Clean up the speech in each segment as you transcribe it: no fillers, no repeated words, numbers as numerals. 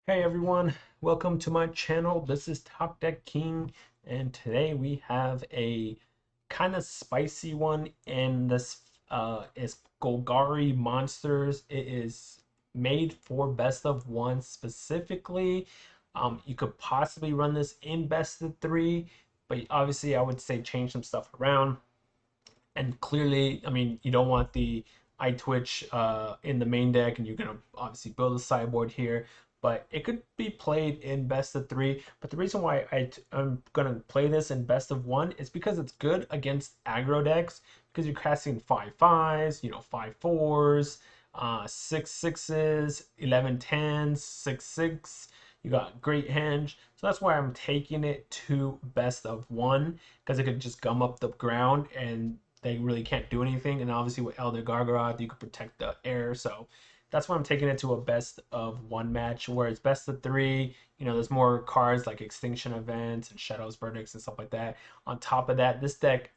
Hey everyone, welcome to my channel. This is Top Deck King, and today we have a kind of spicy one, and this is Golgari Monsters. It is made for best of one specifically. You could possibly run this in best of three, but obviously I would say change some stuff around. And clearly, I mean, you don't want the Eyetwitch in the main deck, and you're gonna obviously build a sideboard here. But it could be played in best of three. But the reason why I'm gonna play this in best of one is because it's good against aggro decks, because you're casting 5/5s, 5/4s, 6/6s, 11/10s, 6/6. You got great hinge. So that's why I'm taking it to best of one, because it could just gum up the ground and they really can't do anything. And obviously with Elder Gargaroth, you could protect the air. So that's why I'm taking it to a best of one match, where it's best of three. There's more cards like Extinction Events and Shadow's Verdicts and stuff like that. On top of that, this deck,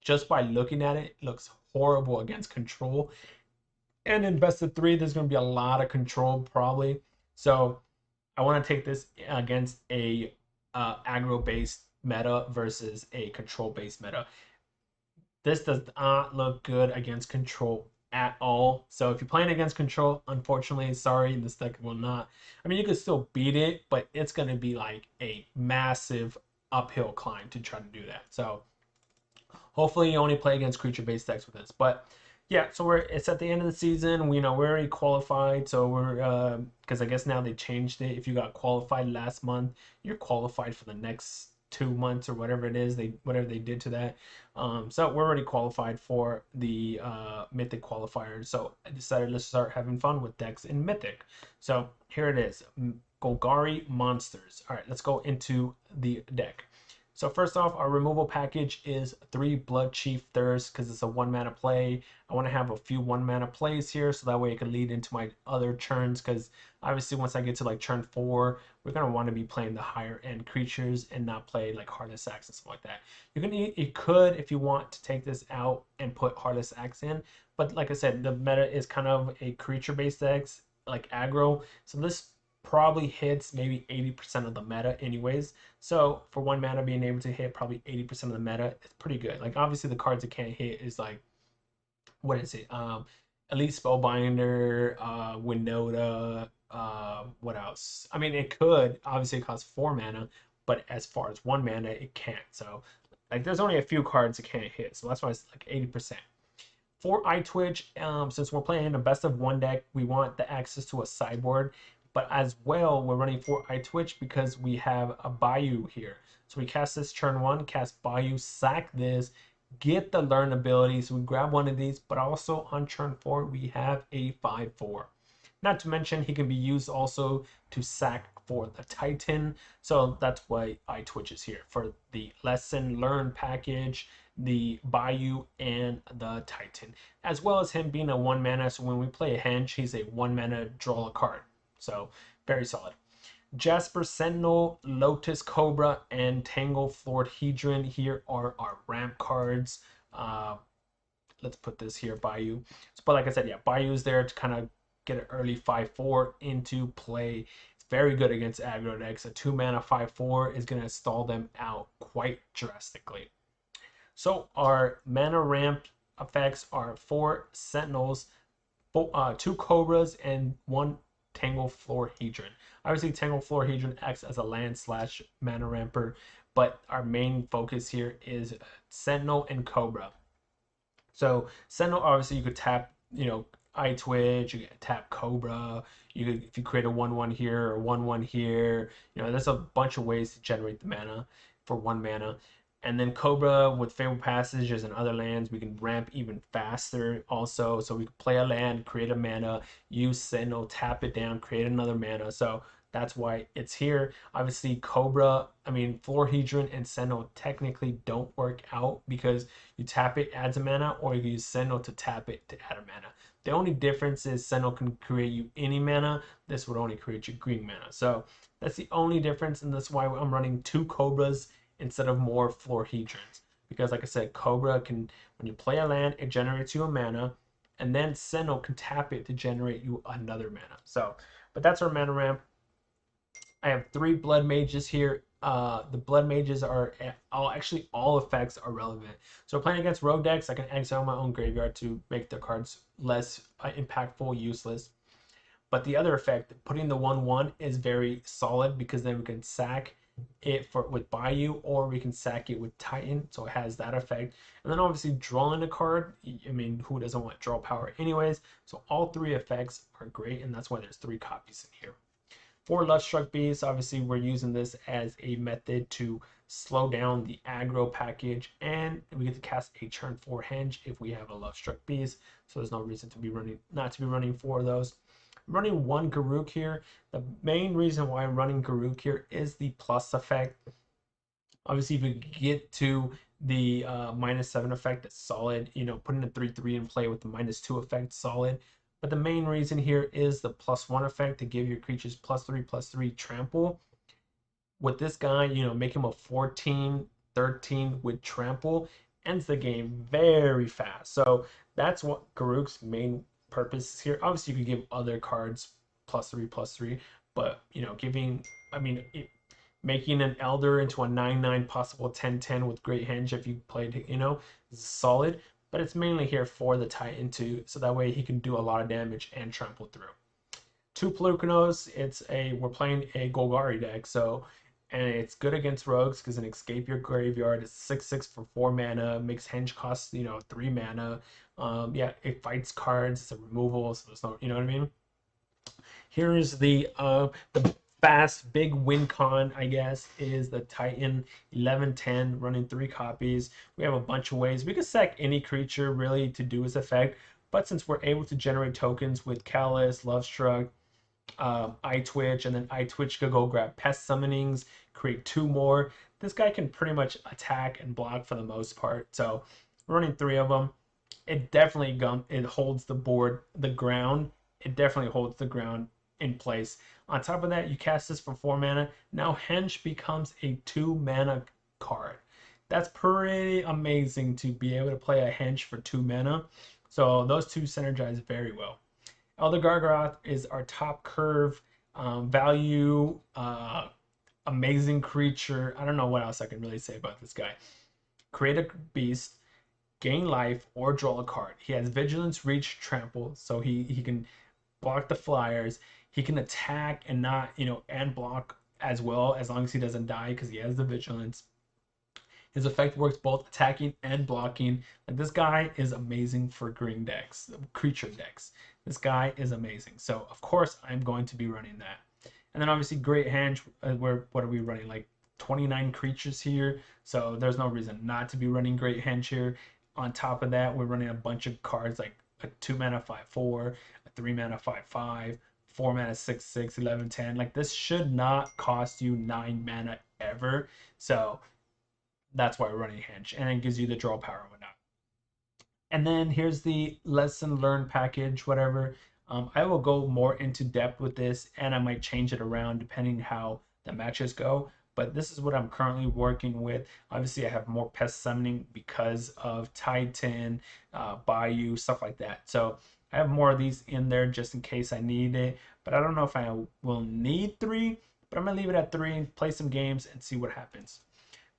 just by looking at it, looks horrible against control. And in best of three, there's going to be a lot of control probably. So I want to take this against a aggro based meta versus a control based meta. This does not look good against control at all. So if you're playing against control, unfortunately, sorry, this deck will not. I mean, you can still beat it, but it's going to be like a massive uphill climb to try to do that. So hopefully you only play against creature-based decks with this. But yeah, so it's at the end of the season. We're already qualified, so we're because I guess now they changed it. If you got qualified last month, you're qualified for the next 2 months or whatever it is whatever they did to that. So we're already qualified for the Mythic qualifier. So I decided let's start having fun with decks in Mythic. So here it is, Golgari Monsters. All right, let's go into the deck. So first off, our removal package is 3 Bloodchief Thirst, because it's a 1 mana play. I want to have a few 1 mana plays here, so that way it can lead into my other turns, because obviously once I get to like turn 4, we're going to want to be playing the higher end creatures and not play like Heartless Axe and stuff like that. You could, if you want, to take this out and put Heartless Axe in, but like I said, the meta is kind of a creature based decks like aggro, so this probably hits maybe 80% of the meta anyways. So for 1 mana being able to hit probably 80% of the meta, it's pretty good. Like obviously the cards it can't hit is like, what is it? Elite Spellbinder, Winota, what else? I mean, it could obviously cost 4 mana, but as far as 1 mana, it can't. So like there's only a few cards it can't hit. So that's why it's like 80%. For Eyetwitch, since we're playing a best of one deck, we want the access to a sideboard. But as well, we're running for Eyetwitch because we have a Bayou here. So we cast this turn 1, cast Bayou, sack this, get the learn ability. So we grab one of these, but also on turn 4, we have a 5/4. Not to mention, he can be used also to sack for the Titan. So that's why Eyetwitch is here, for the lesson learn package, the Bayou, and the Titan, as well as him being a 1 mana. So when we play a Henge, he's a 1 mana draw a card. So very solid. Jaspera Sentinel, Lotus Cobra, and Tangle Floored Hedron. Here are our ramp cards. Let's put this here, Bayou. But like I said, yeah, Bayou's there to kind of get an early 5/4 into play. It's very good against aggro decks. A 2 mana 5/4 is going to stall them out quite drastically. So our mana ramp effects are 4 Sentinels, 2 Cobras, and 1 Tangle Floor Hedron. Obviously, Tangle Floor Hedron acts as a land / mana ramper, but our main focus here is Sentinel and Cobra. So Sentinel, obviously, you could tap, Eyetwitch, you could tap Cobra. You could, if you create a 1/1 here or 1/1 here, there's a bunch of ways to generate the mana for 1 mana. And then Cobra with Fabled Passages and other lands, we can ramp even faster also. So we can play a land, create a mana, use Sentinel, tap it down, create another mana. So that's why it's here. Obviously, Cobra, I mean, Floor Hedron and Sentinel technically don't work out, because you tap it, adds a mana, or you use Sentinel to tap it to add a mana. The only difference is Sentinel can create you any mana. This would only create you green mana. So that's the only difference, and that's why I'm running 2 Cobras instead of more Floor Hedrons. Because like I said, Cobra can, when you play a land, it generates you a mana, and then Sentinel can tap it to generate you another mana. So, but that's our mana ramp. I have 3 blood mages here. The blood mages are all effects are relevant. So playing against rogue decks, I can exile my own graveyard to make their cards less impactful, useless. But the other effect, putting the 1/1 is very solid because then we can sack it with Bayou, or we can sack it with Titan, so it has that effect. And then obviously drawing a card, I mean, who doesn't want draw power anyways? So all 3 effects are great, and that's why there's 3 copies in here. For Lovestruck Beast, obviously we're using this as a method to slow down the aggro package, and we get to cast a turn 4 henge if we have a Lovestruck Beast. So there's no reason to be running, not to be running 4 of those. I'm running 1 Garruk here. The main reason why I'm running Garruk here is the plus effect. Obviously, if you get to the -7 effect, it's solid. You know, putting a 3/3 in play with the -2 effect, solid. But the main reason here is the +1 effect to give your creatures +3/+3 trample. With this guy, you know, make him a 14/13 with trample, ends the game very fast. So that's what Garruk's main purpose is here. Obviously, you could give other cards +3/+3, but you know, I mean, making an Elder into a 9/9 possible 10/10 with Great Henge if you played, you know, is solid. But it's mainly here for the Titan too, so that way he can do a lot of damage and trample through. 2 Pelucanos, we're playing a Golgari deck, so, and it's good against rogues because it escape your graveyard. It's 6/6 for 4 mana, makes henge cost, you know, 3 mana. Yeah, it fights cards, it's a removal, so there's no, you know what I mean? Here's the fast big win con, I guess, is the Titan 11/10 running 3 copies. We have a bunch of ways we can sack any creature really to do its effect, but since we're able to generate tokens with Callus, Lovestruck, Eyetwitch, and then Eyetwitch could go grab pest summonings, create 2 more. This guy can pretty much attack and block for the most part. So running 3 of them, it definitely it holds the ground. It definitely holds the ground in place. On top of that, you cast this for 4 mana. Now Henge becomes a 2 mana card. That's pretty amazing to be able to play a Henge for 2 mana. So those 2 synergize very well. Elder Gargaroth is our top curve value, amazing creature. I don't know what else I can really say about this guy. Create a beast, gain life, or draw a card. He has vigilance, reach, trample, so he can block the flyers. He can attack and not, you know, and block as well, as long as he doesn't die because he has the vigilance. His effect works both attacking and blocking. Like, this guy is amazing for green decks, creature decks. This guy is amazing. So of course I'm going to be running that. And then obviously Great Henge, what are we running? Like 29 creatures here. So there's no reason not to be running Great Henge here. On top of that, we're running a bunch of cards like a 2 mana 5/4, a 3 mana 5/5, 4 mana 6/6, 11/10. Like, this should not cost you 9 mana ever. So that's why we're running Henge, and it gives you the draw power and whatnot. And then here's the lesson learned package, whatever. I will go more into depth with this, and I might change it around depending how the matches go. But this is what I'm currently working with. Obviously, I have more pest summoning because of Titan, Bayou, stuff like that. So I have more of these in there just in case I need it. But I don't know if I will need 3. But I'm gonna leave it at 3, play some games, and see what happens.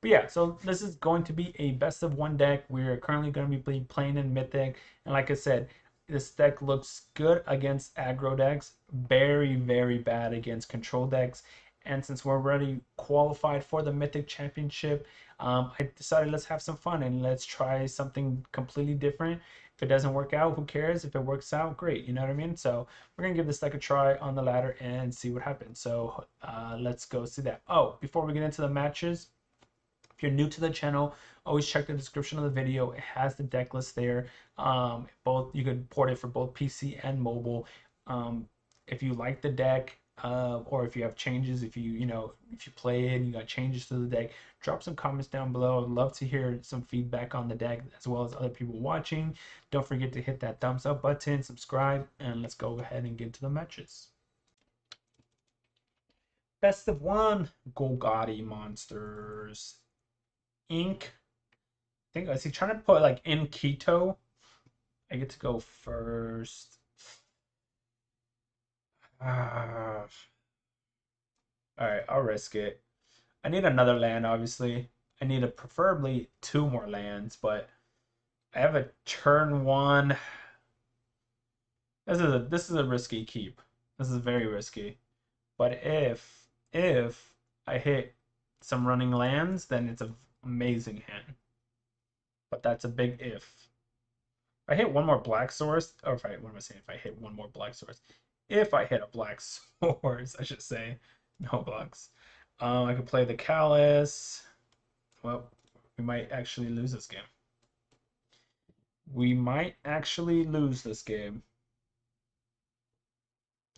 But yeah, so this is going to be a best of 1 deck. We're currently going to be playing in Mythic. And like I said, this deck looks good against aggro decks. Very, very bad against control decks. And since we're already qualified for the Mythic Championship, I decided let's have some fun and let's try something completely different. If it doesn't work out, who cares? If it works out, great. You know what I mean? So we're going to give this deck a try on the ladder and see what happens. So let's go see that. Oh, before we get into the matches, if you're new to the channel, always check the description of the video. It has the deck list there. Both, you could port it for both PC and mobile. If you like the deck, or if you have changes, if you play it and you got changes to the deck, drop some comments down below. I'd love to hear some feedback on the deck as well as other people watching. Don't forget to hit that thumbs up button, subscribe, and let's go ahead and get into the matches. Best of 1 Golgari monsters. Ink. I think, is he trying to put like in keto? I get to go first. Alright, I'll risk it. I need another land, obviously. I need preferably 2 more lands, but I have a turn 1. This is a risky keep. This is very risky. But if I hit some running lands, then it's an amazing hand. But that's a big if. If I hit one more black source, or if I what am I saying? If I hit one more black source, if I hit a black source, I should say, no blocks. I could play the Callus. Well, we might actually lose this game. We might actually lose this game.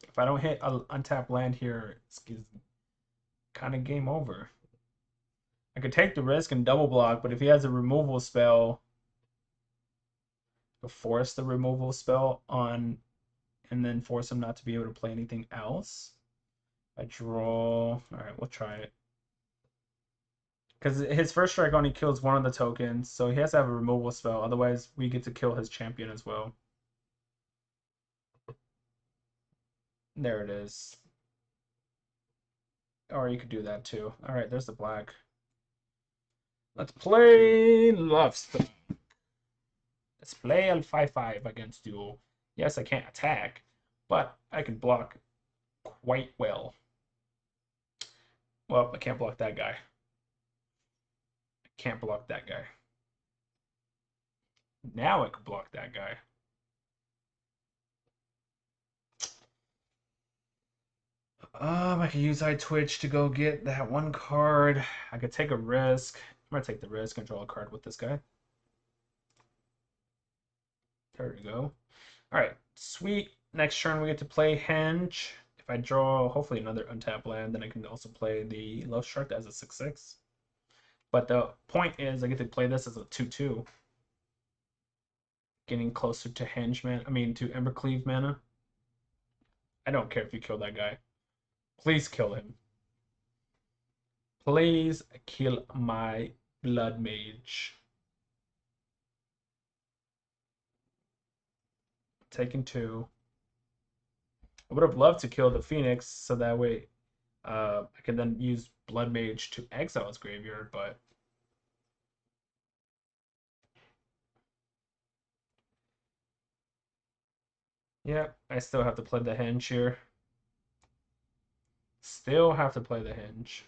If I don't hit an untapped land here, it's kind of game over. I could take the risk and double block, but if he has a removal spell, force the removal spell on, and then force him not to be able to play anything else. I draw. All right, we'll try it. Because his first strike only kills one of the tokens, so he has to have a removal spell. Otherwise, we get to kill his champion as well. There it is. Or you could do that too. All right, there's the black. Let's play Lovestruck. Let's play a 5/5 against duel. Yes, I can't attack, but I can block quite well. Well, I can't block that guy. I can't block that guy. Now I can block that guy. I could use Eyetwitch to go get that one card. I could take a risk. I'm gonna take the risk and draw a card with this guy. There we go. Alright, sweet. Next turn we get to play Henge. If I draw hopefully another untapped land, then I can also play the Lovestruck as a 6/6. But the point is I get to play this as a 2/2. Getting closer to Henge mana. I mean to Embercleave mana. I don't care if you kill that guy. Please kill him. Please kill my Blood Mage. Taking 2. I would have loved to kill the Phoenix so that way I can then use Blood Mage to exile his graveyard, but yeah, I still have to play the Henge here. Still have to play the Henge.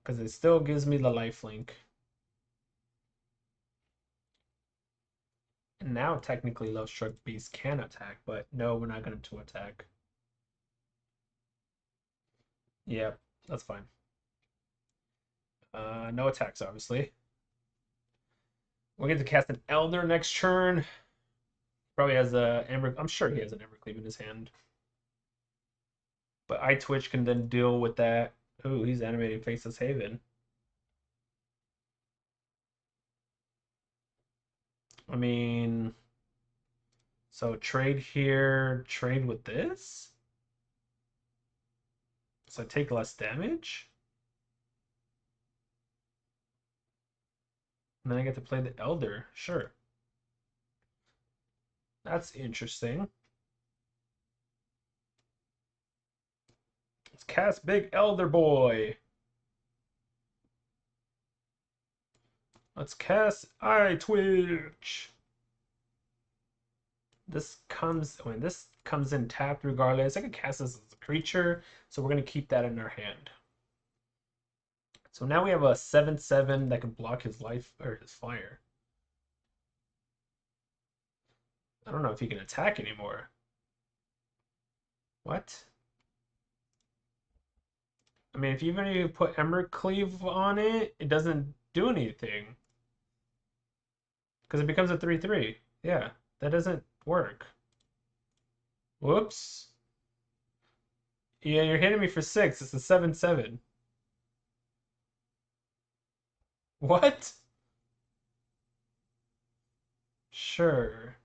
Because it still gives me the lifelink. And now technically Lovestruck Beast can attack, but no, we're not going to attack. Yeah, that's fine. No attacks, obviously. We'll get to cast an Elder next turn. Probably has a Ember. I'm sure he has an Embercleave in his hand. But Eyetwitch can then deal with that. Ooh, he's animating Faceless Haven. I mean, so trade here, trade with this? So I take less damage? And then I get to play the Elder. Sure. That's interesting. Let's cast Big Elder Boy. Let's cast Eyetwitch. This comes in tapped regardless. I can cast this as a creature, so we're gonna keep that in our hand. So now we have a 7/7 that can block his life or his fire. I don't know if he can attack anymore. What? I mean, if even if you put Embercleave on it, it doesn't do anything. Because it becomes a 3/3. Yeah, that doesn't work. Whoops. Yeah, you're hitting me for 6. It's a 7/7. What? Sure.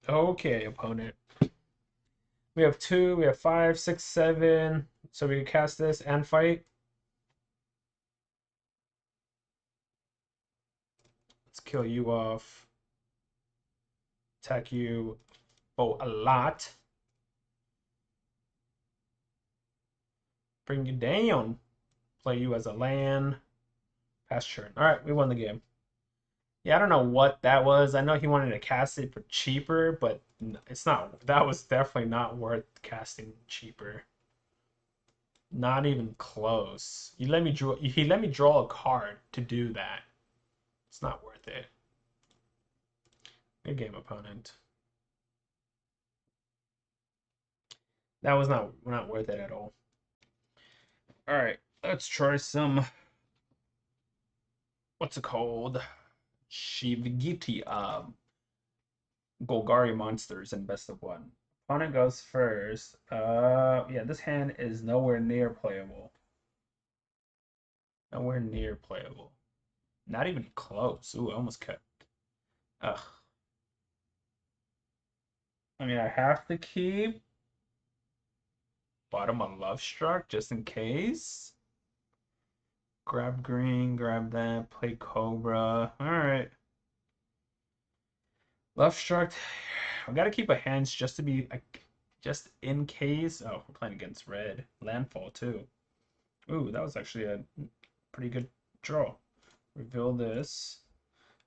Okay, opponent. We have 2, we have 5, 6, 7. So we can cast this and fight. Let's kill you off. Attack you. for a lot. Bring you down. Play you as a land. Pass turn. Alright, we won the game. Yeah, I don't know what that was. I know he wanted to cast it for cheaper, but it's not. That was definitely not worth casting cheaper. Not even close. He let me draw a card to do that. It's not worth it. Good game, opponent. That was not worth it at all. All right, let's try some. What's it called? Shivgiti. Golgari monsters in best of one. Opponent goes first. Yeah, this hand is nowhere near playable. Nowhere near playable. Not even close. Ooh, I almost kept. Ugh. I mean, I have to keep bottom on Lovestruck just in case. Grab green, grab that, play Cobra. Alright. Lovestruck. I gotta keep a hands just to be like, just in case. Oh, we're playing against red. Landfall too. Ooh, that was actually a pretty good draw. Reveal this.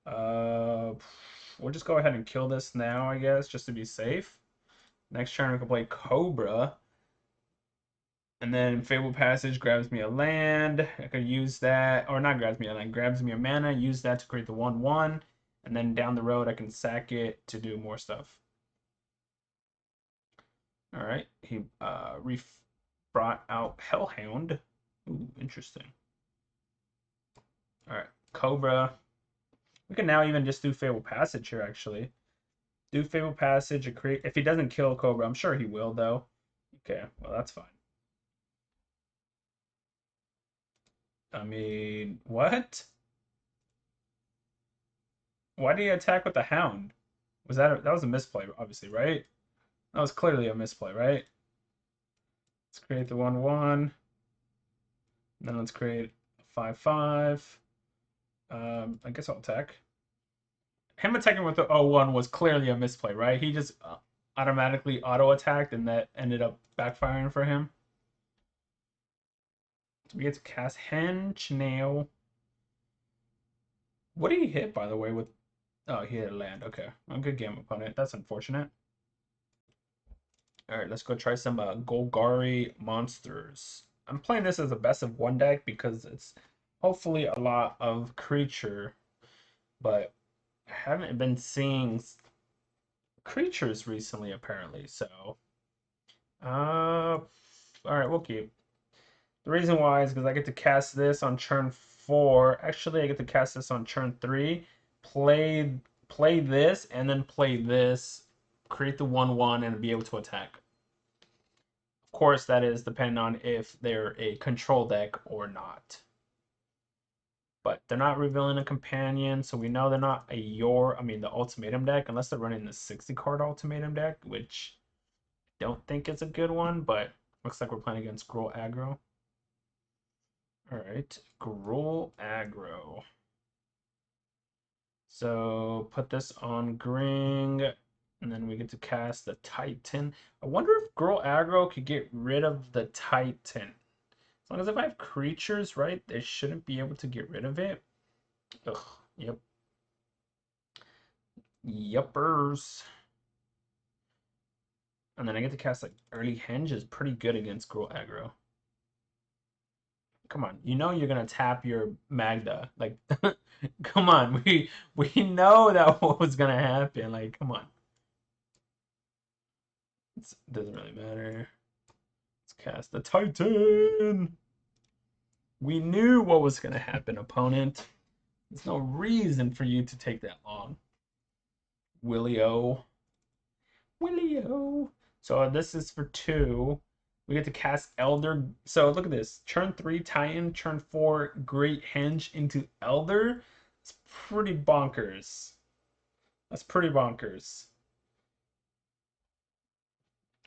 We'll just go ahead and kill this now, I guess, just to be safe. Next turn we can play Cobra. And then Fabled Passage grabs me a land. I could use that, or not grabs me a land, grabs me a mana, use that to create the 1/1. And then down the road I can sack it to do more stuff. Alright, he brought out Hellhound. Ooh, interesting. Alright, Cobra. We can now even just do Fabled Passage here, actually. Do Fabled Passage, create. If he doesn't kill Cobra, I'm sure he will, though. Okay, well, that's fine. I mean, what? Why did he attack with the Hound? That was a misplay, obviously, right? That was clearly a misplay, right? Let's create the 1/1. Then let's create a 5/5. I guess I'll attack. Him attacking with the 0/1 was clearly a misplay, right? He just automatically auto-attacked, and that ended up backfiring for him. So we get to cast Henge now. What did he hit, by the way, with... Oh, he hit a land. Okay. A good game, opponent. That's unfortunate. Alright, let's go try some Golgari monsters. I'm playing this as a best of one deck because it's hopefully a lot of creature, but I haven't been seeing creatures recently, apparently, so... Alright, we'll keep. The reason why is because I get to cast this on turn 4. Actually, I get to cast this on turn 3. Play this, and then play this. Create the 1/1 and be able to attack. Of course, that is depending on if they're a control deck or not. But they're not revealing a companion, so we know they're not the ultimatum deck, unless they're running the 60-card ultimatum deck, which I don't think is a good one, but looks like we're playing against Gruul Aggro. Alright, Gruul Aggro. So put this on Gring, and then we get to cast the Titan. I wonder if Gruul Aggro could get rid of the Titan. As long as if I have creatures, right, they shouldn't be able to get rid of it. Ugh, yep. Yuppers. And then I get to cast like early Henge is pretty good against Gruul Aggro. Come on, you know you're gonna tap your Magda. Like, come on, we know that what was gonna happen. Like, come on. It doesn't really matter. Let's cast the Titan. We knew what was gonna happen, opponent. There's no reason for you to take that long. Willie-O. Willie-O. So this is for 2. We get to cast Elder. So look at this. Turn 3, Titan. Turn 4, Great Henge into Elder. It's pretty bonkers. That's pretty bonkers.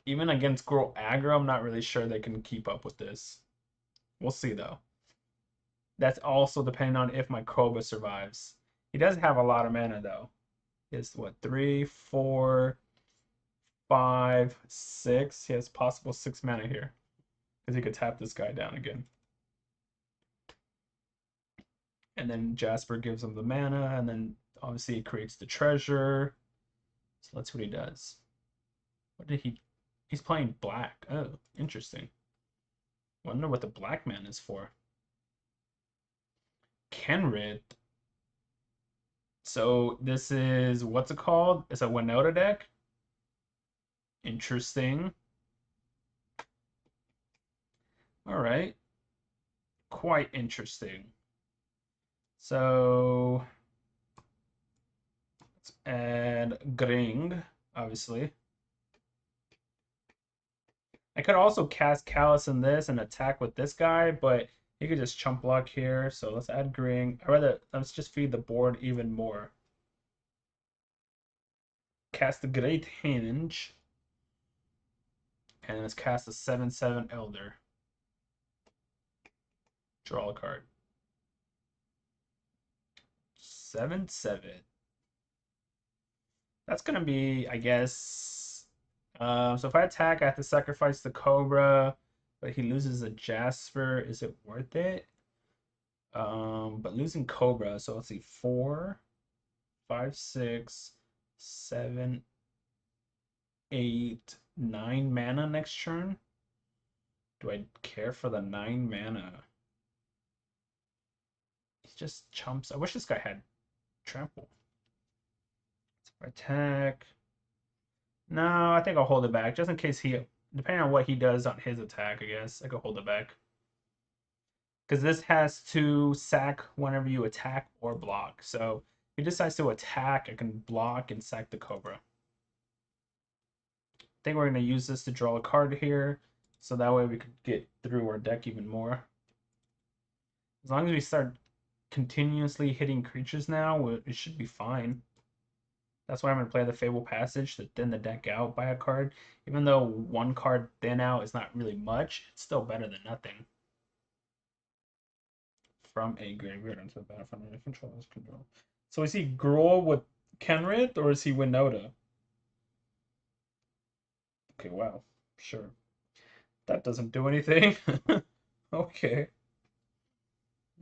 Even against Gruul Aggro, I'm not really sure they can keep up with this. We'll see, though. That's also depending on if my Cobra survives. He does have a lot of mana, though. It's what, 3, 4, 5, 6. He has possible 6 mana here. Because he could tap this guy down again. And then Jasper gives him the mana, and then obviously he creates the treasure. So let's see what he does. What did he... He's playing black. Oh, interesting. Wonder what the black man is for. Kenrid. So this is... What's it called? It's a Winota deck. Interesting. Alright. Quite interesting. So... Let's add Gring, obviously. I could also cast Callus in this and attack with this guy, but he could just chump block here. So let's add Gring. Let's just feed the board even more. Cast the Great Henge. And let's cast a 7/7 Elder. Draw a card. 7/7. That's gonna be, I guess. So if I attack, I have to sacrifice the Cobra, but he loses a Jasper. Is it worth it? But losing Cobra, so let's see, 4, 5, 6, 7, 8, 9 mana next turn. Do I care for the 9 mana? He just chumps. I wish this guy had trample. Attack. No, I think I'll hold it back just in case depending on what he does on his attack, I guess I could hold it back. Because this has to sack whenever you attack or block. So if he decides to attack, I can block and sack the Cobra. I think we're going to use this to draw a card here. So that way we could get through our deck even more. As long as we start continuously hitting creatures now, it should be fine. That's why I'm going to play the Fabled Passage to thin the deck out by a card. Even though one card thin out is not really much, it's still better than nothing. From a graveyard into the battlefield under controller's control. So is he Gruul with Kenrid or is he Winota? Okay, wow. Sure. That doesn't do anything. Okay.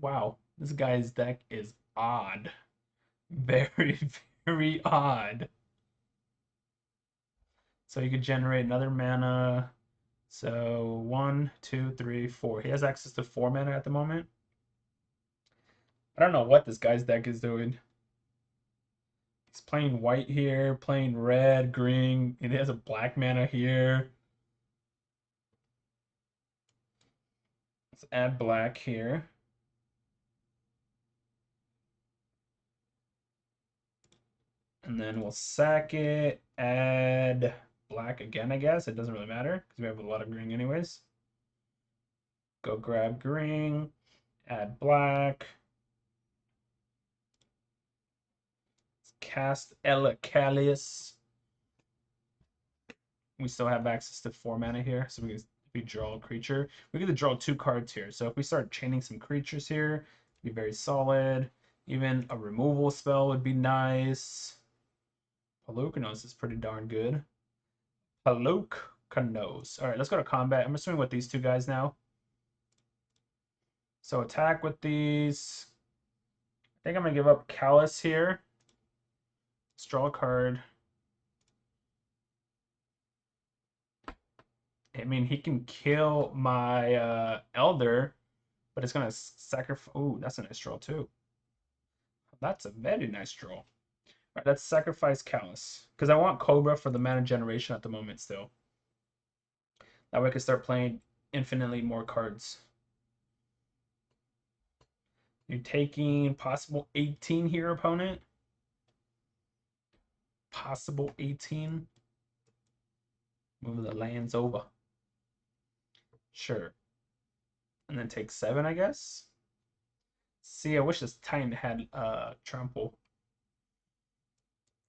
Wow. This guy's deck is odd. Very, very odd. So you could generate another mana. So 1, 2, 3, 4. He has access to 4 mana at the moment. I don't know what this guy's deck is doing. He's playing white here, playing red, green, and he has a black mana here. Let's add black here. And then we'll sack it, add black again, I guess. It doesn't really matter because we have a lot of green anyways. Go grab green, add black. Cast Elecalius. We still have access to 4 mana here, so if we draw a creature, we get to draw 2 cards here. So if we start chaining some creatures here, it'd be very solid. Even a removal spell would be nice. Pelucanos is pretty darn good. Pelucanos. All right, let's go to combat. I'm assuming with these 2 guys now. So attack with these. I think I'm gonna give up Callus here. Let's draw a card. I mean, he can kill my Elder, but it's gonna sacrifice. Ooh, that's a nice draw too. That's a very nice draw. All right, let's sacrifice Callus because I want Cobra for the mana generation at the moment still. That way I can start playing infinitely more cards. You're taking possible 18 here, opponent. Possible 18. Move the lands over. Sure. And then take 7, I guess. See, I wish this Titan had trample.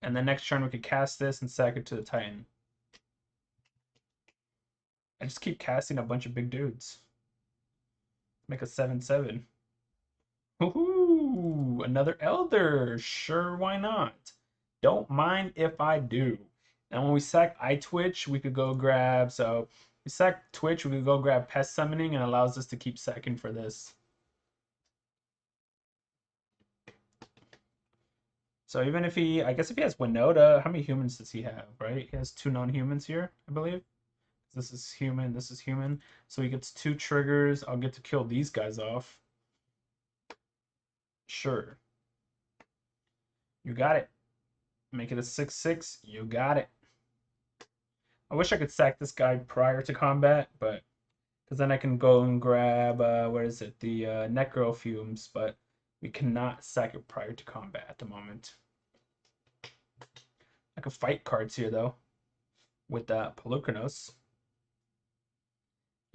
And then next turn we could cast this and sack it to the Titan. I just keep casting a bunch of big dudes. Make a 7/7. Woohoo! Another Elder. Sure, why not? Don't mind if I do. And when we sack Eyetwitch, we could go grab, so we sack Twitch, we could go grab Pest Summoning and allows us to keep sacking for this. So even if he, I guess if he has Winota, how many humans does he have, right? He has 2 non-humans here, I believe. This is human, this is human. So he gets 2 triggers. I'll get to kill these guys off. Sure. You got it. Make it a 6/6. You got it. I wish I could sack this guy prior to combat, but because then I can go and grab, where is it? The Necro Fumes, but we cannot sack it prior to combat at the moment. I could fight cards here, though, with Pelucanos.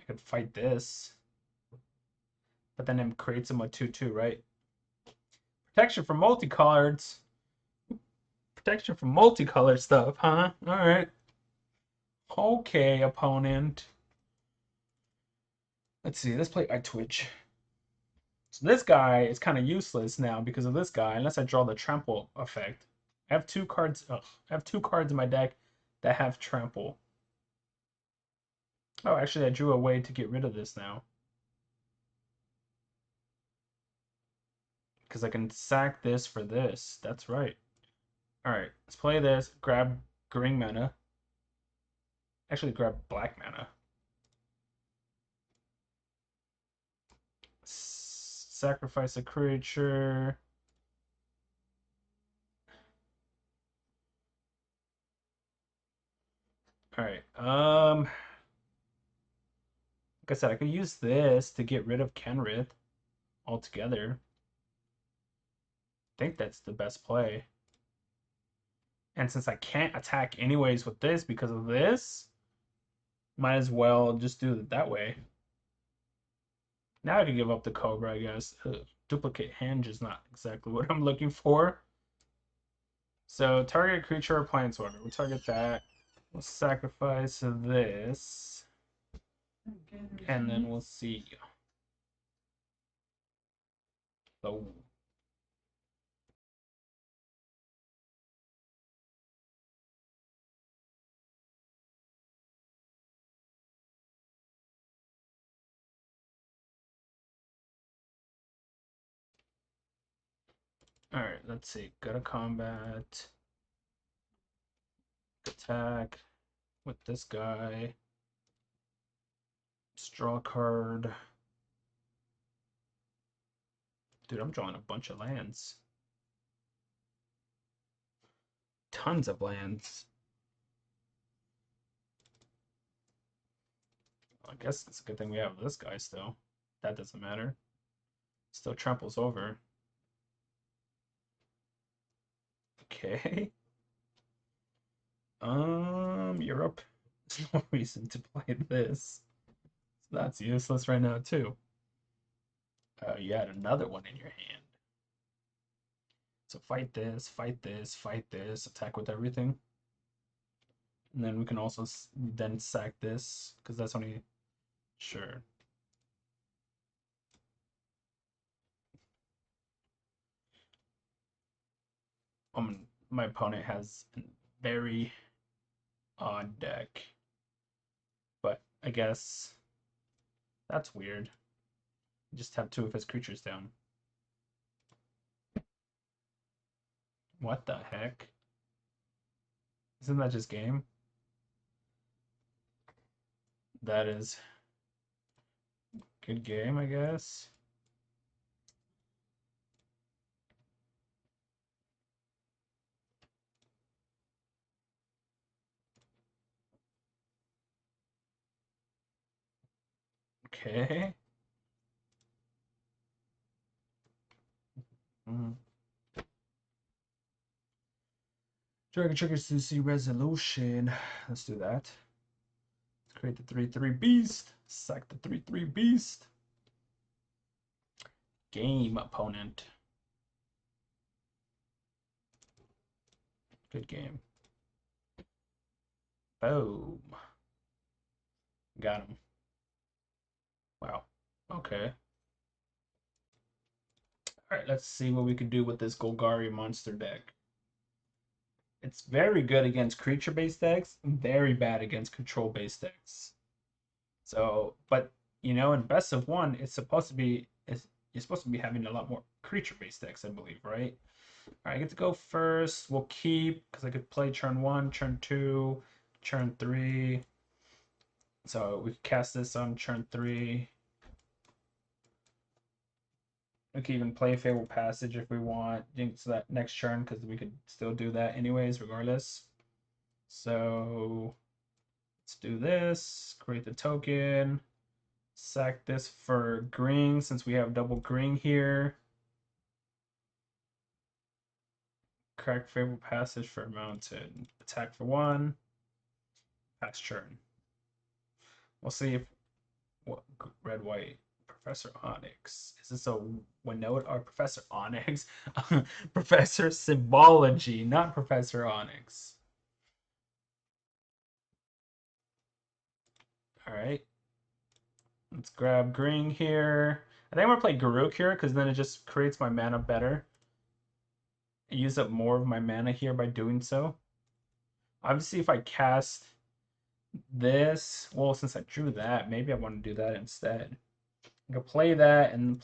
I could fight this, but then it creates him a 2/2, right? Protection from multi-cards. Protection from multicolored stuff, huh? Alright. Okay, opponent. Let's see, let's play Eyetwitch. So this guy is kind of useless now because of this guy, unless I draw the trample effect. I have 2 cards. I have 2 cards in my deck that have trample. Oh, actually, I drew a way to get rid of this now. Because I can sack this for this. That's right. Alright, let's play this. Grab green mana. Actually, grab black mana. Sacrifice a creature. Alright, like I said, I could use this to get rid of Kenrith altogether. I think that's the best play. And since I can't attack anyways with this because of this, might as well just do it that way. Now I can give up the Cobra, I guess. Duplicate Hinge is not exactly what I'm looking for. So target creature or planeswalker. We'll target that. We'll sacrifice this. And then we'll see. Oh. Alright, let's see. Go to combat. Attack with this guy. Let's draw a card. Dude, I'm drawing a bunch of lands. Tons of lands. I guess it's a good thing we have this guy still. That doesn't matter. Still tramples over. Okay. Europe. There's no reason to play this. So that's useless right now too. You had another one in your hand. So fight this, fight this, fight this, attack with everything. And then we can also then sack this, because that's only... Sure. My opponent has a very odd deck. But I guess that's weird. Just have 2 of his creatures down. What the heck? Isn't that just game? That is good game, I guess. Okay. Dragon triggers to see resolution. Let's do that. Let's create the 3/3 beast. Sack the 3/3 beast. Game, opponent. Good game. Boom. Got him. Wow. Okay. Alright, let's see what we can do with this Golgari monster deck. It's very good against creature-based decks, very bad against control-based decks. So, but you know, in best of one, you're supposed to be having a lot more creature-based decks, I believe, right? All right, I get to go first. We'll keep because I could play turn 1, turn 2, turn 3. So we can cast this on turn 3. We can even play Fabled Passage if we want into that next turn because we could still do that anyways, regardless. So let's do this. Create the token. Sack this for green since we have double green here. Crack Fabled Passage for mountain. Attack for 1. Pass turn. We'll see if what red white. Professor Onyx. Is this a Winota or Professor Onyx? Professor Symbology, not Professor Onyx. All right. Let's grab green here. I think I'm gonna play Garruk here because then it just creates my mana better. I use up more of my mana here by doing so. Obviously, if I cast this, well, since I drew that, maybe I want to do that instead. I can play that and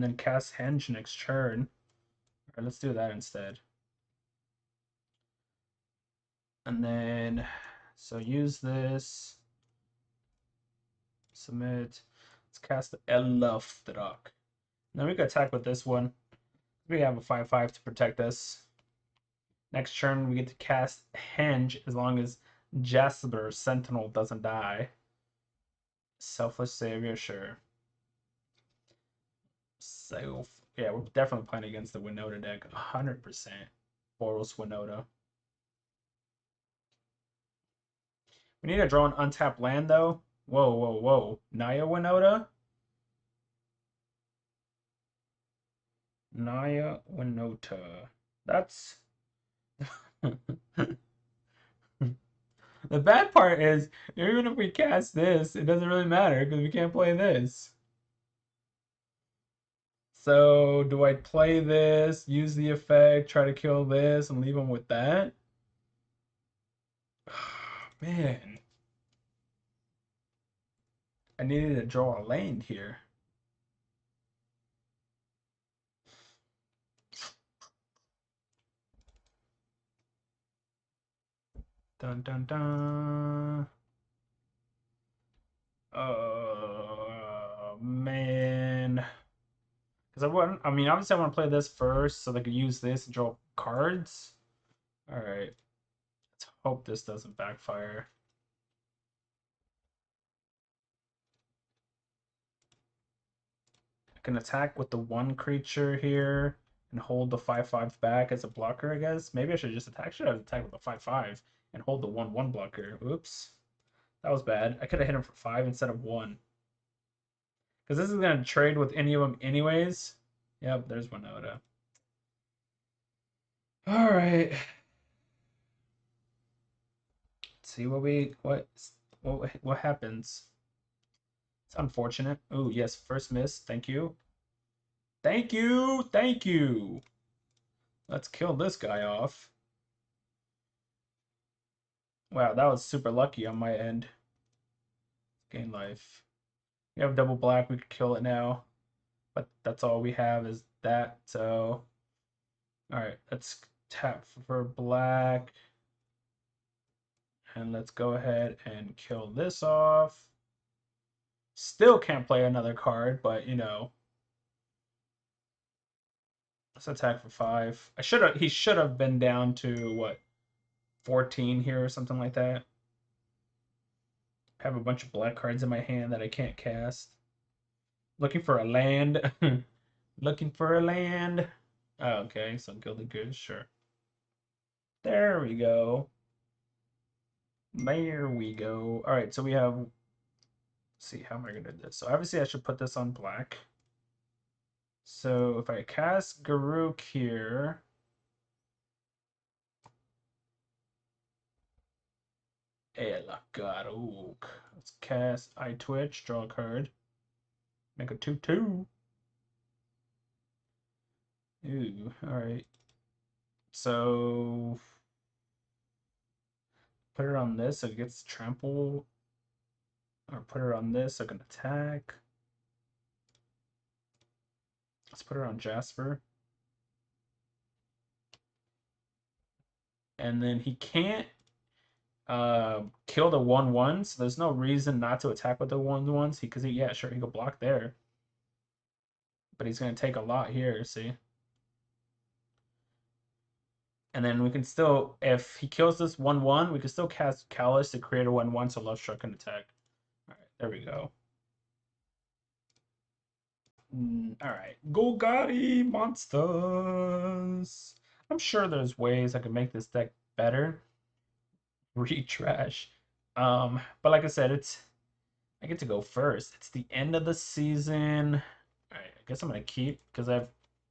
then cast Henge next turn. All right, let's do that instead. And then, so use this. Submit. Let's cast Lovestruck. Then we can attack with this one. We have a 5/5 to protect us. Next turn, we get to cast Henge as long as Jaspera Sentinel doesn't die. Selfless Savior, sure. So, yeah, we're definitely playing against the Winota deck. 100%. Boros Winota. We need to draw an untapped land, though. Whoa, whoa, whoa. Naya Winota? Naya Winota. That's... The bad part is, even if we cast this, it doesn't really matter because we can't play this. So, do I play this, use the effect, try to kill this, and leave him with that? Man. I needed to draw a land here. Dun dun dun. Oh man. Because I mean, obviously I want to play this first so they could use this and draw cards. Alright. Let's hope this doesn't backfire. I can attack with the 1 creature here and hold the 5/5 back as a blocker, I guess. Maybe I should just attack. Should have attacked with the 5/5 and hold the 1/1 blocker. Oops. That was bad. I could have hit him for 5 instead of 1. Because this is going to trade with any of them anyways. Yep, there's Winota. Alright. Let's see what happens. It's unfortunate. Oh, yes, first miss. Thank you. Thank you! Thank you! Let's kill this guy off. Wow, that was super lucky on my end. Gain life. We have double black, we could kill it now. But that's all we have is that, so... Alright, let's tap for black. And let's go ahead and kill this off. Still can't play another card, but you know. Let's attack for 5. He should have been down to what, 14 here or something like that. I have a bunch of black cards in my hand that I can't cast. Looking for a land. Looking for a land. Oh, okay, so Gilded Goose, sure. There we go. There we go. All right, so we have. Let's see, how am I gonna do this? So obviously I should put this on black. So if I cast Garruk here. Elder Gargaroth. Let's cast Eyetwitch, draw a card. Make a 2/2. Ooh, alright. So Put it on this so it gets trample. Or put it on this so it can attack. Let's put it on Jasper. And then he can't kill the 1/1, so there's no reason not to attack with the 1/1s. Because yeah, sure, he could block there. But he's going to take a lot here, see? And then we can still, if he kills this 1/1, we can still cast Callus to create a 1/1 so Lovestruck can attack. All right, there we go. All right, Golgari monsters. I'm sure there's ways I could make this deck better. Retrash. But like I said, I get to go first. It's the end of the season. All right, I guess I'm gonna keep because I have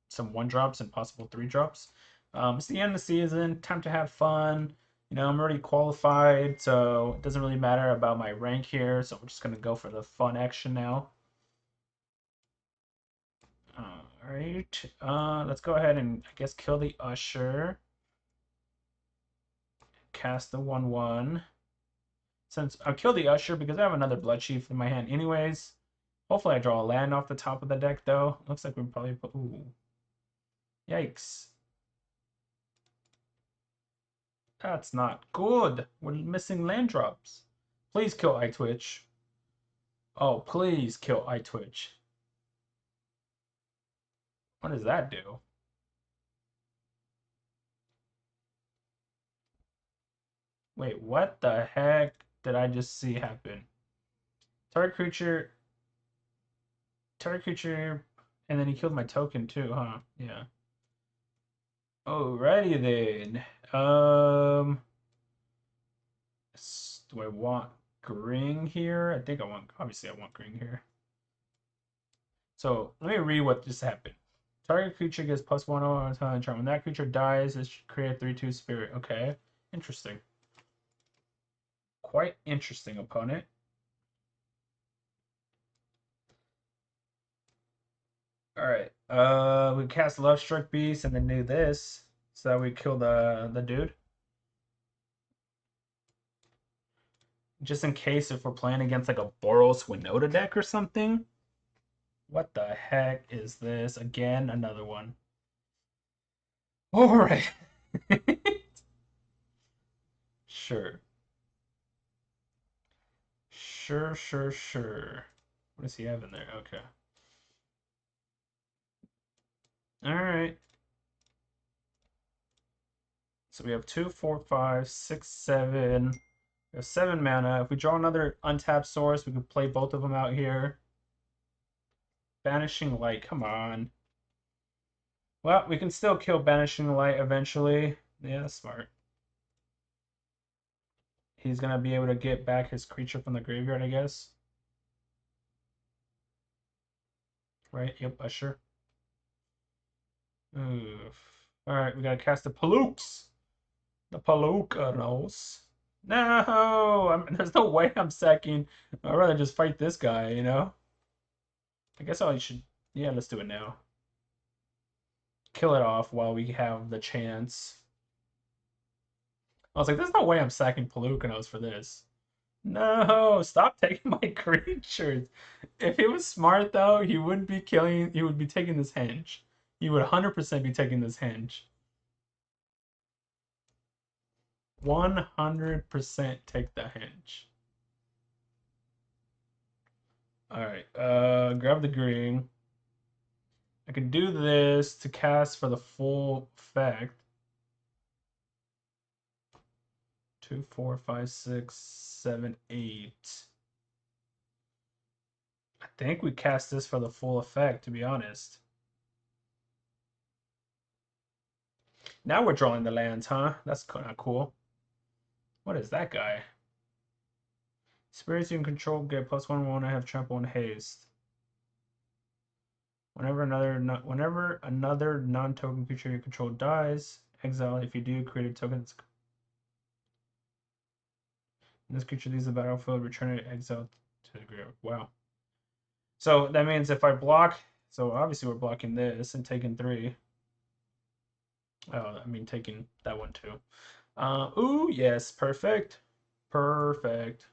some 1-drops and possible 3-drops. It's the end of the season. Time to have fun. You know, I'm already qualified, so it doesn't really matter about my rank here. So we're just gonna go for the fun action now. All right. Let's go ahead and I guess kill the Usher. Cast the 1/1. Since I'll kill the Usher because I have another Bloodchief in my hand anyways. Hopefully I draw a land off the top of the deck though. Looks like we probably put ooh. Yikes. That's not good. We're missing land drops. Please kill Eyetwitch. Oh, please kill Eyetwitch. What does that do? Wait, what the heck did I just see happen? Target creature, and then he killed my token too, huh? Yeah. Alrighty then. Do I want green here? I think I want, obviously I want green here. So let me read what just happened. Target creature gets +1 on time. When that creature dies, it should create a 3/2 spirit. Okay, interesting. Quite interesting, opponent. All right. We cast Lovestruck Beast and then do this so that we kill the dude. Just in case if we're playing against like a Boros Winota deck or something. What the heck is this? Again, another one. All right. Sure. Sure. What does he have in there? Okay. All right. So we have 2, 4, 5, 6, 7. We have 7 mana. If we draw another untapped source, we could play both of them out here. Banishing Light, come on. Well, we can still kill Banishing Light eventually. Yeah, that's smart. He's gonna be able to get back his creature from the graveyard, I guess. Right? Yep, Usher. Oof. Alright, we gotta cast the Palooks. The Palookanos. No! There's no way I'm sacking. I'd rather just fight this guy, you know? I guess I should... Yeah, let's do it now. Kill it off while we have the chance. I was like, there's no way I'm sacking Palookanos for this. No, stop taking my creatures. If he was smart though, he wouldn't be killing, he would be taking this henge. He would 100% be taking this henge. 100% take the henge. Alright, grab the green. I can do this to cast for the full effect. 2, 4, 5, 6, 7, 8. I think we cast this for the full effect, to be honest. Now we're drawing the lands, huh? That's kind of cool. What is that guy? Spirits you can control get +1/1. I have trample and haste. Whenever another non-token creature you control dies, exile. If you do, create a token. This creature leaves the battlefield, return it exile to the graveyard. Wow. So that means if I block, so obviously we're blocking this and taking 3. Oh, I mean taking that one too. Ooh, yes, perfect. Perfect.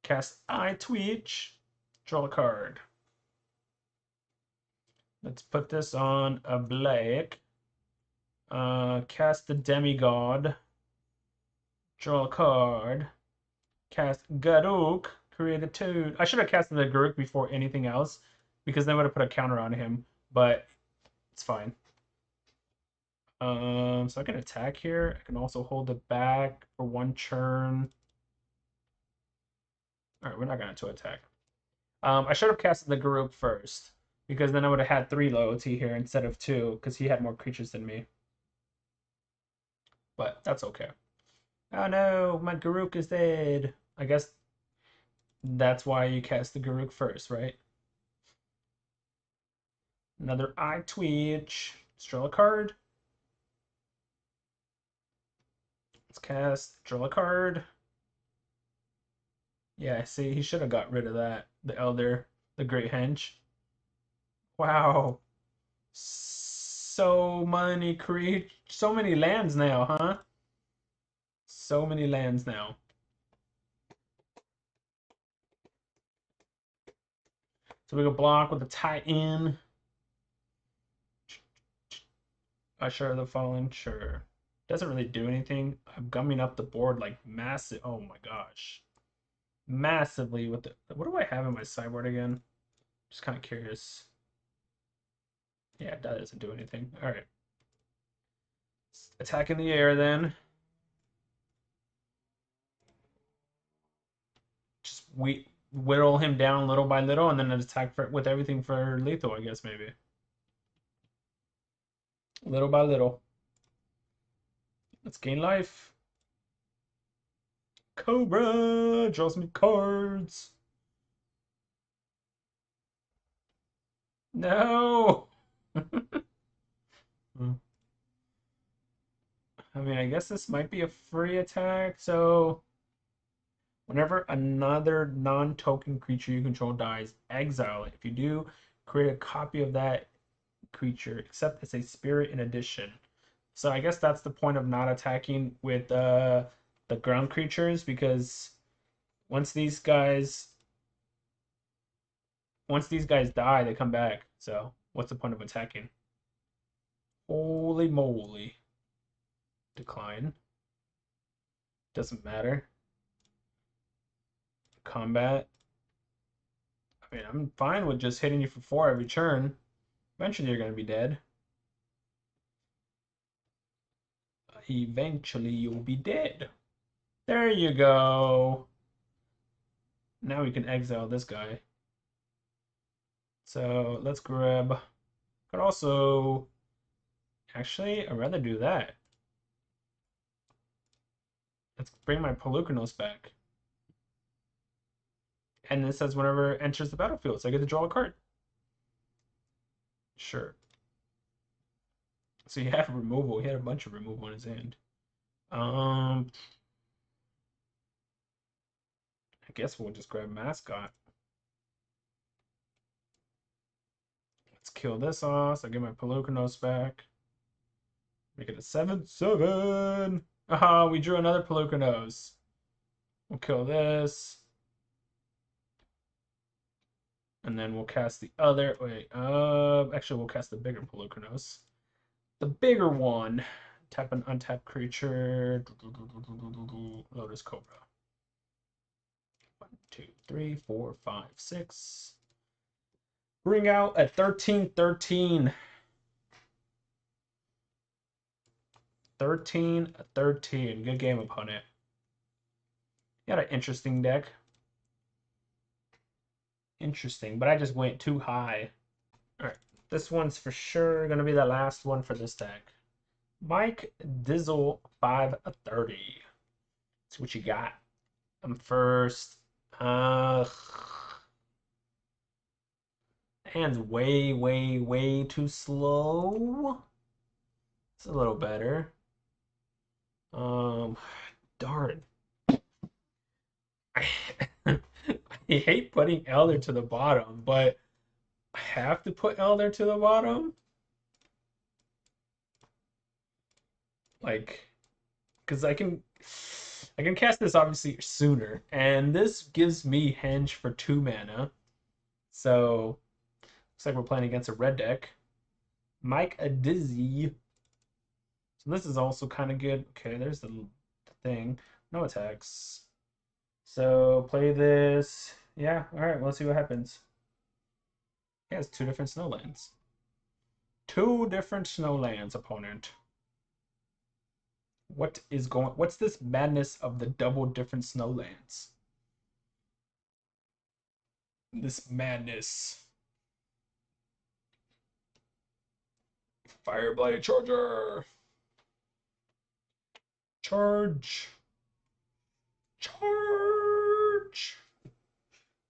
Cast Eyetwitch. Draw a card. Let's put this on a black. Cast the Demigod. Draw a card. Cast Garruk. Create a toad. I should have casted the Garruk before anything else, because then I would have put a counter on him, but it's fine. So I can attack here. I can also hold it back for one turn. All right, we're not going to attack. I should have casted the Garruk first, because then I would have had 3 loyalty here instead of 2, because he had more creatures than me. But that's okay. Oh no, my Garruk is dead. I guess that's why you cast the Garruk first, right? Another Eyetwitch. Let's draw a card. Let's cast, draw a card. Yeah, see, he should have got rid of that. The Elder, the Great Hench. Wow. So many lands now, huh? So many lands now. So we can block with a Titan. Usher of the Fallen, sure. Doesn't really do anything. I'm gumming up the board like massive. Oh my gosh. Massively with the. What do I have in my sideboard again? Just kind of curious. Yeah, that doesn't do anything. All right. Attack in the air then. Just whittle him down little by little, and then attack with everything for lethal, I guess, maybe. Little by little. Let's gain life. Cobra! Draw some cards. No! I mean, I guess this might be a free attack, so whenever another non-token creature you control dies, exile it. If you do, create a copy of that creature, except it's a spirit in addition. So I guess that's the point of not attacking with the ground creatures, because once these guys die, they come back. So what's the point of attacking? Holy moly. Decline. Doesn't matter. Combat. I mean, I'm fine with just hitting you for 4 every turn. Eventually you're going to be dead. Eventually you'll be dead. There you go. Now we can exile this guy. So let's grab. Could also. Actually, I'd rather do that. Let's bring my Pelucanos back. And it says whenever it enters the battlefield, so I get to draw a card. Sure. So he had removal. He had a bunch of removal in his hand. I guess we'll just grab Mascot. Let's kill this off. So I get my Pelucanos back. Make it a 7/7. Aha, we drew another Pelucanos. We'll kill this. And then we'll cast the other. Wait, actually, we'll cast the bigger Pelucanos. The bigger one. Tap an untapped creature. Lotus Cobra. 1, 2, 3, 4, 5, 6. Bring out a 13/13. 13/13. Good game, opponent. You got an interesting deck. Interesting, but I just went too high. All right, this one's for sure gonna be the last one for this deck. Mike Dizzle 5/30. See what you got. I'm first. Hand's way, way, way too slow. It's a little better. Darn. I hate putting Elder to the bottom, but I have to put Elder to the bottom. Like, because I can. I can cast this obviously sooner, and this gives me Henge for 2 mana. So looks like we're playing against a red deck. Mike a Dizzy. So this is also kind of good. Okay, there's the thing. No attacks. So play this. Yeah, alright, let's see what happens. He has 2 different snowlands. 2 different snowlands, opponent. What's this madness of the double different snowlands? This madness. Fireblade Charger. Charge. Charge.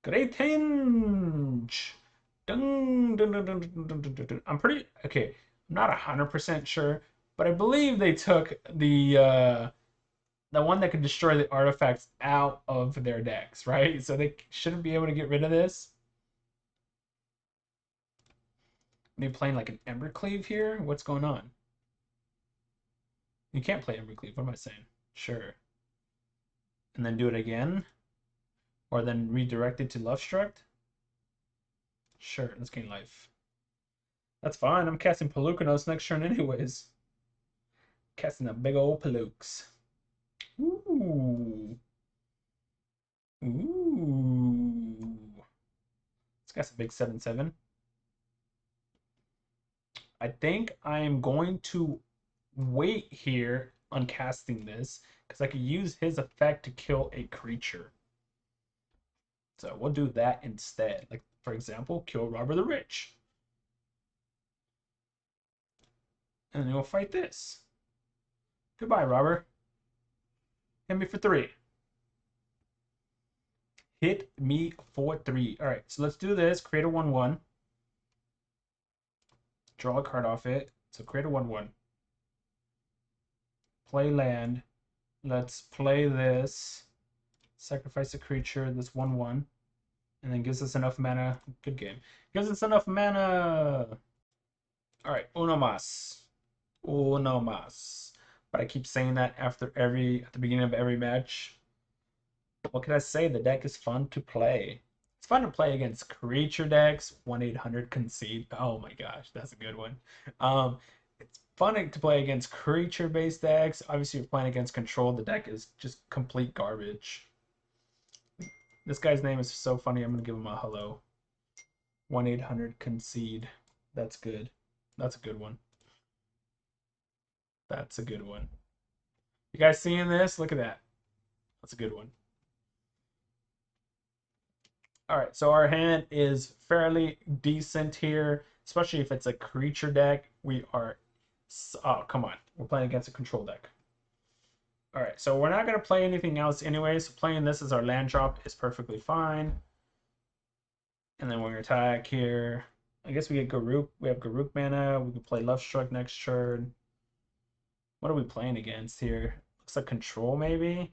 Great hinge. Dun, dun, dun, dun, dun, dun, dun, dun. I'm pretty okay. I'm not 100% sure, but I believe they took the one that could destroy the artifacts out of their decks, right? So they shouldn't be able to get rid of this. Maybe playing like an Embercleave here? What's going on? You can't play Embercleave. What am I saying? Sure. And then do it again? Or then redirect it to Lovestruck? Sure, let's gain life. That's fine. I'm casting Pelucanos next turn anyways. Casting a big old Pelukes. Ooh. Ooh. It's got some big 7/7. I think I am going to wait here on casting this because I could use his effect to kill a creature. So we'll do that instead. Like, for example, kill Robber the Rich. And then we'll fight this. Goodbye, Robber. Hit me for 3. Hit me for 3. All right, so let's do this. Create a 1/1. Draw a card off it. So create a 1/1. Play land. Let's play this. Sacrifice a creature. This 1/1. And then gives us enough mana. Good game. Gives us enough mana. All right, uno más. Uno más. But I keep saying that at the beginning of every match. What can I say? The deck is fun to play. It's fun to play against creature decks. 1-800-Concede. Oh my gosh, that's a good one. It's fun to play against creature-based decks. Obviously, you're playing against control. The deck is just complete garbage. This guy's name is so funny. I'm gonna give him a hello. 1-800-Concede. That's good. That's a good one. That's a good one. You guys seeing this? Look at that. That's a good one. All right, so our hand is fairly decent here, especially if it's a creature deck. We are, oh, come on. We're playing against a control deck. All right, so we're not going to play anything else anyway, so playing this as our land drop is perfectly fine. And then we're going to attack here. I guess we get Garruk. We have Garruk mana. We can play Lovestruck next turn. What are we playing against here? Looks like control, maybe?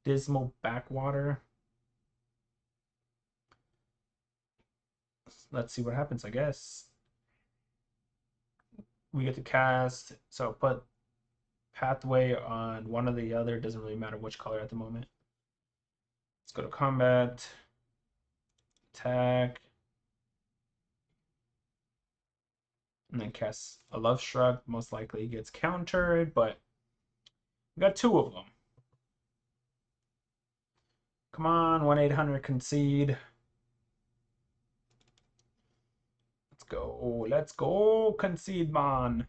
Dismal Backwater. Let's see what happens, I guess. We get to cast, so put Pathway on one or the other. Doesn't really matter which color at the moment. Let's go to combat. Attack. And then cast a Lovestruck. Most likely gets countered, but we got 2 of them. Come on, 1-800-Concede. Let's go, Concede Man.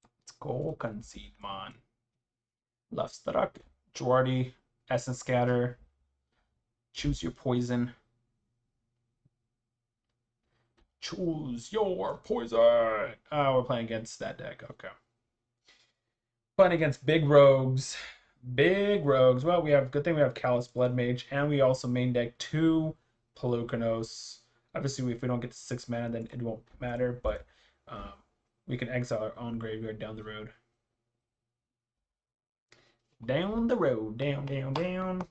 Let's go, Concede Man. Lovestruck, Jordy, Essence Scatter. Choose your poison. Choose your poison. Oh, we're playing against that deck. Okay. Playing against big rogues. Big rogues. Well, we have good thing we have Callous Blood Mage, and we also main deck 2 Pelucanos. Obviously, if we don't get to 6 mana, then it won't matter, but we can exile our own graveyard down the road. Down the road. Down, down, down.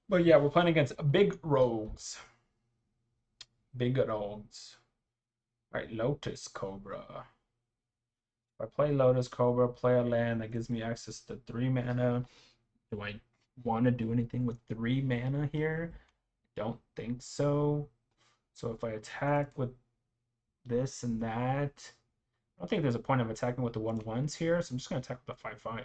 But yeah, we're playing against big rogues. Big rogues. Alright, Lotus Cobra. If I play Lotus Cobra, play a land that gives me access to 3 mana. Do I want to do anything with 3 mana here? Don't think so. So if I attack with this and that, I don't think there's a point of attacking with the 1/1s here, so I'm just going to attack with the 5/5.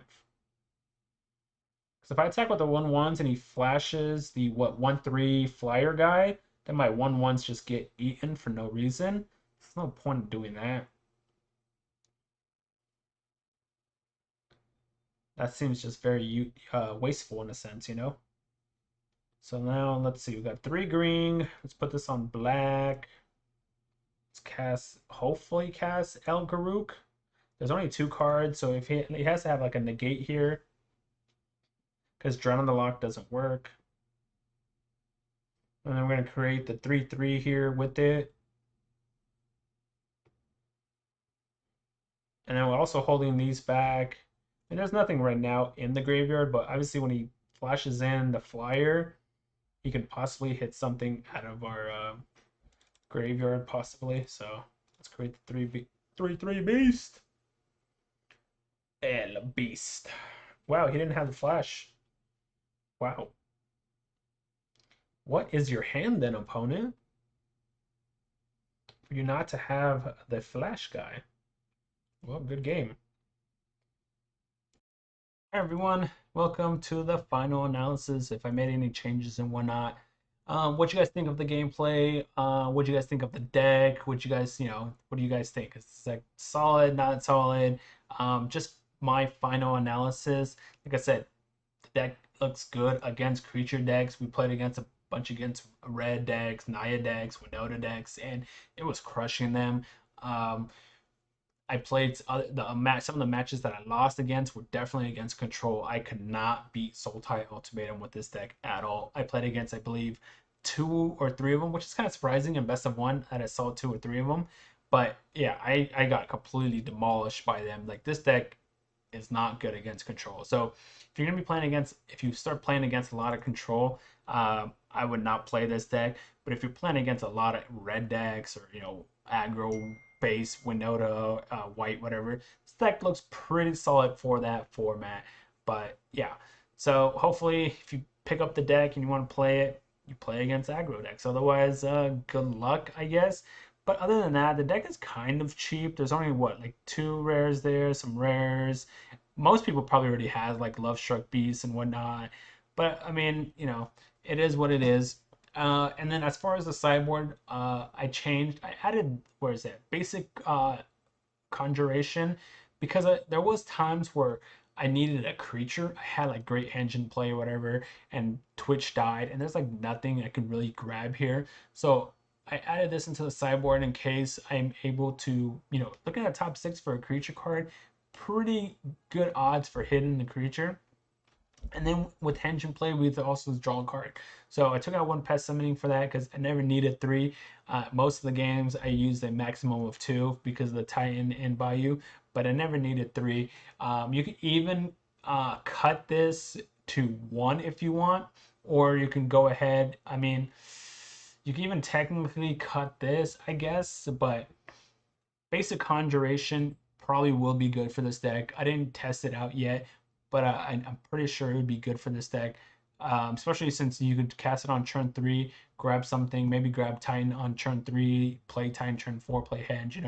Because if I attack with the 1/1s and he flashes the, 1/3 flyer guy, then my 1/1s just get eaten for no reason. There's no point in doing that. That seems just very wasteful in a sense, you know? So now, let's see, we got 3 green. Let's put this on black. Let's cast, hopefully cast El Garruk. There's only 2 cards, so if he has to have like a negate here, because Drown on the Lock doesn't work. And then we're going to create the 3/3 here with it. And then we're also holding these back. And there's nothing right now in the graveyard, but obviously when he flashes in the flyer, he could possibly hit something out of our graveyard, possibly. So let's create the 3/3 beast. El Beast. Wow, he didn't have the flash. Wow. What is your hand then, opponent? For you not to have the flash guy. Well, good game. Hi everyone, welcome to the final analysis. If I made any changes and whatnot, what you guys think of the gameplay? What you guys think of the deck? What you guys, what do you guys think? Is this like solid, not solid? Just my final analysis. Like I said, the deck looks good against creature decks. We played against a bunch against red decks, Naya decks, Winota decks, and it was crushing them. I played some of the matches that I lost against were definitely against control. I could not beat Sultai Ultimatum with this deck at all. I played against, I believe, 2 or 3 of them, which is kind of surprising in best of 1 that I saw 2 or 3 of them. But yeah, I got completely demolished by them. Like, this deck is not good against control. So if you're gonna be playing against, if you start playing against a lot of control, I would not play this deck. But if you're playing against a lot of red decks or aggro base, Winota, white, whatever, this deck looks pretty solid for that format. But yeah, so hopefully if you pick up the deck and you want to play it, you play against aggro decks. Otherwise, good luck, I guess. But other than that, the deck is kind of cheap. There's only what, like 2 rares there, some rares. Most people probably already have like Lovestruck Beast and whatnot. But I mean, it is what it is. And then as far as the sideboard, I added, where is it? Basic conjuration, because there was times where I needed a creature. I had like Great Henge in play or whatever, and Twitch died, and there's like nothing I could really grab here. So I added this into the sideboard in case I'm able to, looking at top 6 for a creature card, pretty good odds for hitting the creature. And then with Henge in play, we also draw a card. So I took out 1 pest summoning for that because I never needed 3. Most of the games I used a maximum of 2 because of the Titan and Bayou, but I never needed 3. You can even cut this to 1 if you want, or you can go ahead. I mean, you can even technically cut this, I guess, but basic conjuration probably will be good for this deck. I didn't test it out yet, but I'm pretty sure it would be good for this deck, especially since you could cast it on turn 3, grab something, maybe grab Titan on turn 3, play Titan turn 4, play Henge,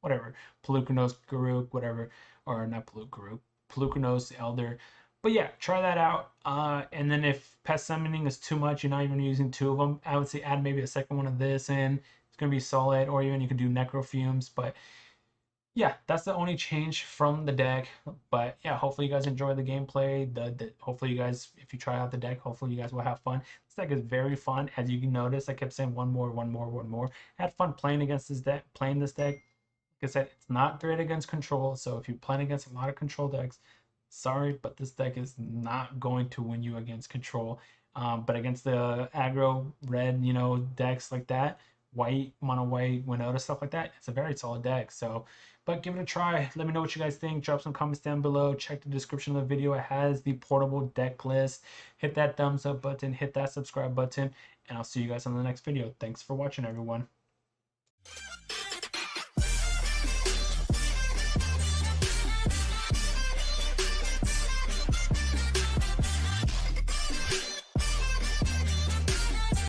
whatever, Pelukanos, Garruk, whatever, or not Garruk, Pelukanos, Elder. But yeah, try that out. And then if pest summoning is too much, you're not even using 2 of them, I would say add maybe a second one of this in. It's going to be solid, or even you could do Necrofumes, but yeah, that's the only change from the deck. But yeah, hopefully you guys enjoy the gameplay. Hopefully you guys, if you try out the deck, hopefully you guys will have fun. This deck is very fun. As you can notice, I kept saying one more, one more, one more. I had fun playing against this deck, Like I said, it's not great against control. So if you're playing against a lot of control decks, sorry, but this deck is not going to win you against control. But against the aggro red, decks like that, white, mono white, Winota, stuff like that, it's a very solid deck. So, but give it a try. Let me know what you guys think. Drop some comments down below. Check the description of the video. It has the portable deck list. Hit that thumbs up button, hit that subscribe button, and I'll see you guys on the next video. Thanks for watching, everyone.